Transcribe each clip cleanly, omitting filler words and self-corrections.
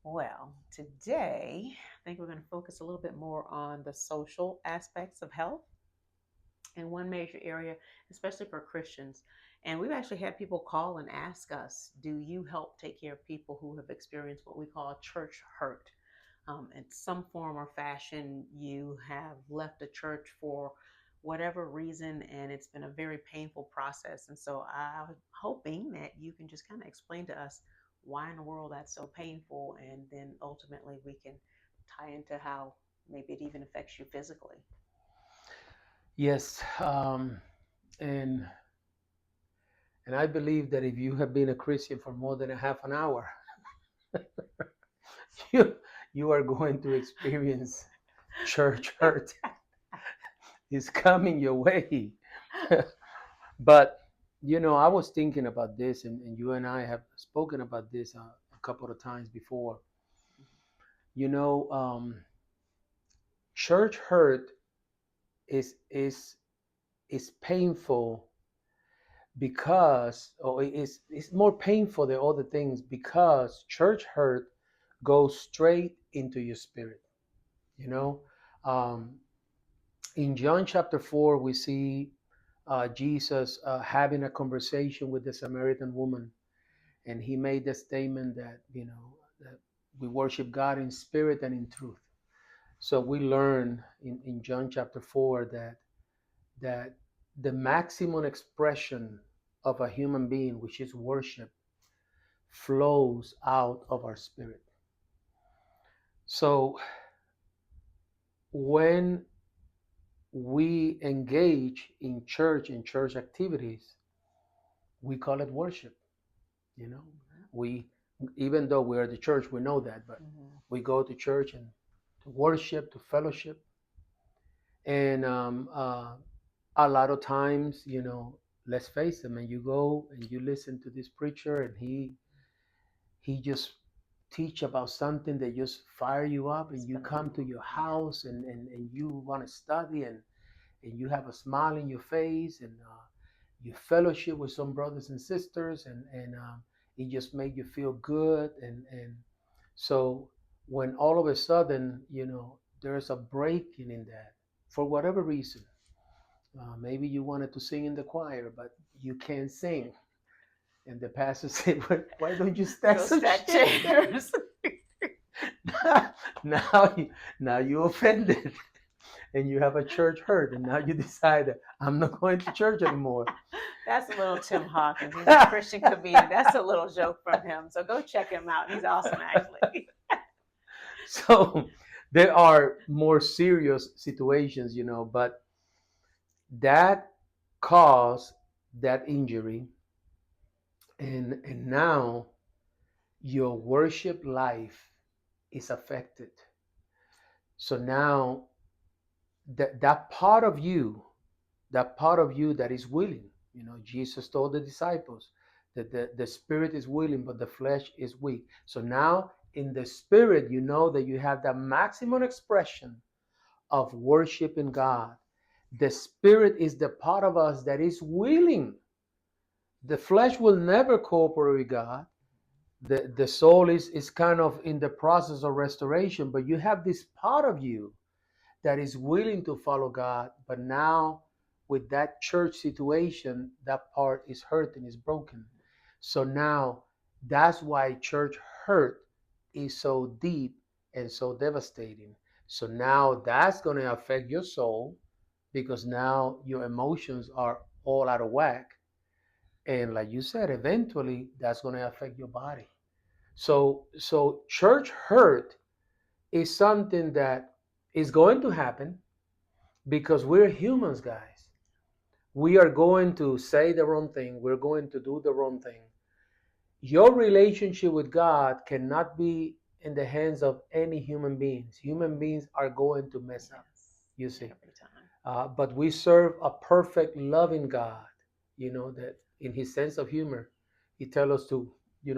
Well, today I think we're going to focus a little bit more on the social aspects of health in one major area, especially for Christians. And we've actually had people call and ask us, do you help take care of people who have experienced what we call church hurt? In some form or fashion, you have left a church for whatever reason, and it's been a very painful process. And so I'm hoping that you can just kind of explain to us why in the world that's so painful, and then ultimately we can tie into how maybe it even affects you physically. Yes, and and I believe that if you have been a Christian for more than a half an hour, you you are going to experience church hurt. Is coming your way. But I was thinking about this, and you and I have spoken about this a couple of times before. You know, church hurt is is is painful because, or it's more painful than other things because church hurt goes straight into your spirit. You know, um, in John chapter 4, we see Jesus having a conversation with the Samaritan woman, and he made the statement that that we worship God in spirit and in truth. So we learn in John chapter 4 that the maximum expression of a human being, which is worship, flows out of our spirit. So when we engage in church activities, we call it worship. You know, we even though we're the church, we know that, but Mm-hmm. we go to church and to worship, to fellowship, and a lot of times, let's face it, man, you go and you listen to this preacher, and he just teach about something that just fire you up, It's and you come to phenomenal. your Yeah. house, and you want to study, and you have a smile in your face, and you fellowship with some brothers and sisters, and it just make you feel good, and so when all of a sudden there's a breaking in that for whatever reason, maybe you wanted to sing in the choir but you can't sing, and the pastor said, well, why don't you stack Go some stack chairs? chairs. now you now you offended, and you have a church hurt, and now you decide that I'm not going to church anymore. That's a little Tim Hawkins. He's a Christian comedian. That's a little joke from him. So go check him out. He's awesome, actually. So there are more serious situations, but that caused that injury, and now your worship life is affected. So now that part of you, that is willing, Jesus told the disciples that the spirit is willing but the flesh is weak. So now in the spirit, that you have the maximum expression of worshiping God. The spirit is the part of us that is willing. The flesh will never cooperate with God. The soul is kind of in the process of restoration, but you have this part of you that is willing to follow God. But now, with that church situation, that part is hurt and is broken. So now, that's why church hurt is so deep and so devastating. So now that's going to affect your soul because now your emotions are all out of whack. And like you said, eventually that's going to affect your body. So church hurt is something that is going to happen because we're humans, guys. We are going to say the wrong thing. We're going to do the wrong thing. Your relationship with God cannot be in the hands of any human beings. Human beings are going to mess up, Yes, you see. every time. But we serve a perfect, loving God, that in his sense of humor, he tells us to,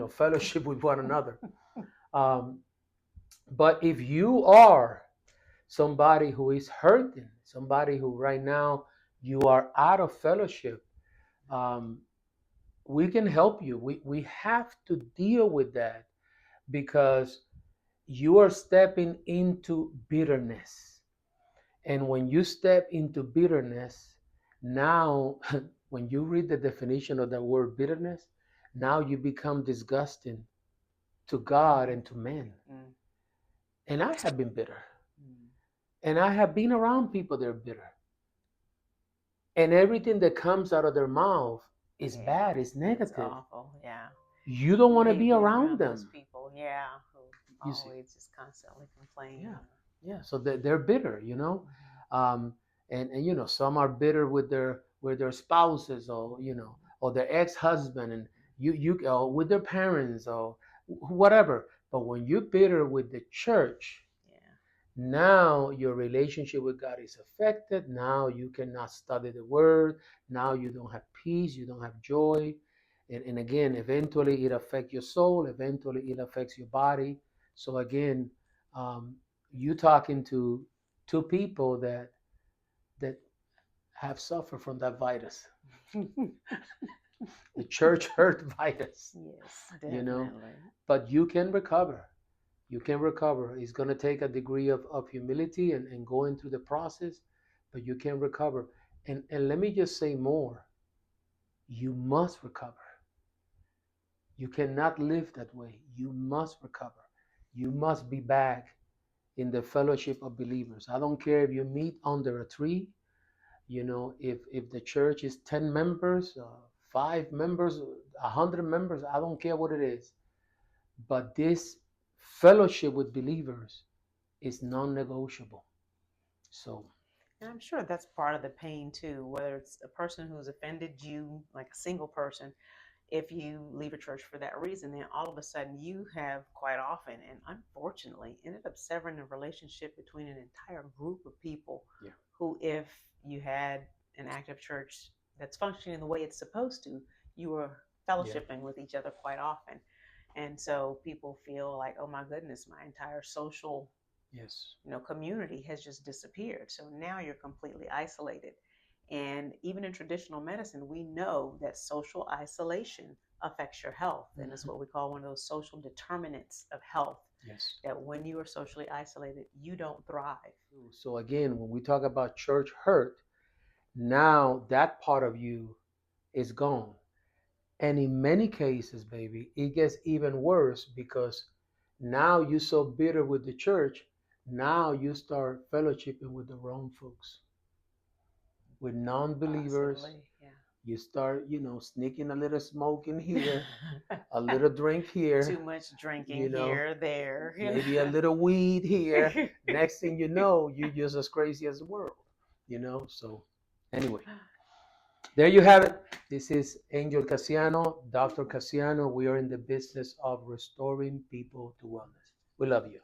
fellowship with one another. Um, but if you are somebody who is hurting, somebody who right now you are out of fellowship, um, we can help you. We have to deal with that because you are stepping into bitterness. And when you step into bitterness, now, when you read the definition of the word bitterness, now you become disgusting to God and to men. Mm. And I have been bitter. Mm. And I have been around people that are bitter. And everything that comes out of their mouth is Yeah, bad, is it's negative. awful. Yeah. You don't want to I hate be being around around those them. people. Yeah, who You see, always just constantly complain. yeah, yeah. So they're bitter, you know, Mhm. um, and you know, some are bitter with their spouses, or you know, or their ex-husband, and you or with their parents, or whatever. But when you're bitter with the church, Yeah. now your relationship with God is affected. Now you cannot study the word. Now you don't have peace. You don't have joy. And again, eventually it affects your soul. Eventually it affects your body. So again, um, you talking to two people that have suffered from that virus, the church hurt virus, Yes, you know. definitely. But you can recover. You can recover. It's going to take a degree of humility and going through the process, but you can recover. And let me just say more. You must recover. You cannot live that way. You must recover. You must be back in the fellowship of believers. I don't care if you meet under a tree, you know, if the church is 10 members, 5 members, 100 members, I don't care what it is. But this fellowship with believers is non-negotiable. So, And I'm sure that's part of the pain too, whether it's a person who's offended you, like a single person. If you leave a church for that reason, then all of a sudden you have quite often and unfortunately ended up severing a relationship between an entire group of people yeah, who, if you had an active church that's functioning the way it's supposed to, you were yeah, fellowshipping with each other quite often. And so people feel like, oh my goodness, my entire social yes, community has just disappeared. So now you're completely isolated. And even in traditional medicine, we know that social isolation affects your health. And it's mhm, what we call one of those social determinants of health, yes. that when you are socially isolated, you don't thrive. So again, when we talk about church hurt, now that part of you is gone. And in many cases, baby, it gets even worse because now you're so bitter with the church, now you start fellowshipping with the wrong folks, with non-believers. Possibly, yeah. You start, you know, sneaking a little smoke in here, a little drink Too here, much you drinking know, here, there. maybe a little weed here. Next thing you know, you're just as crazy as the world, you know. So, anyway, there you have it. This is Angel Casiano, Dr. Casiano. We are in the business of restoring people to wellness. We love you.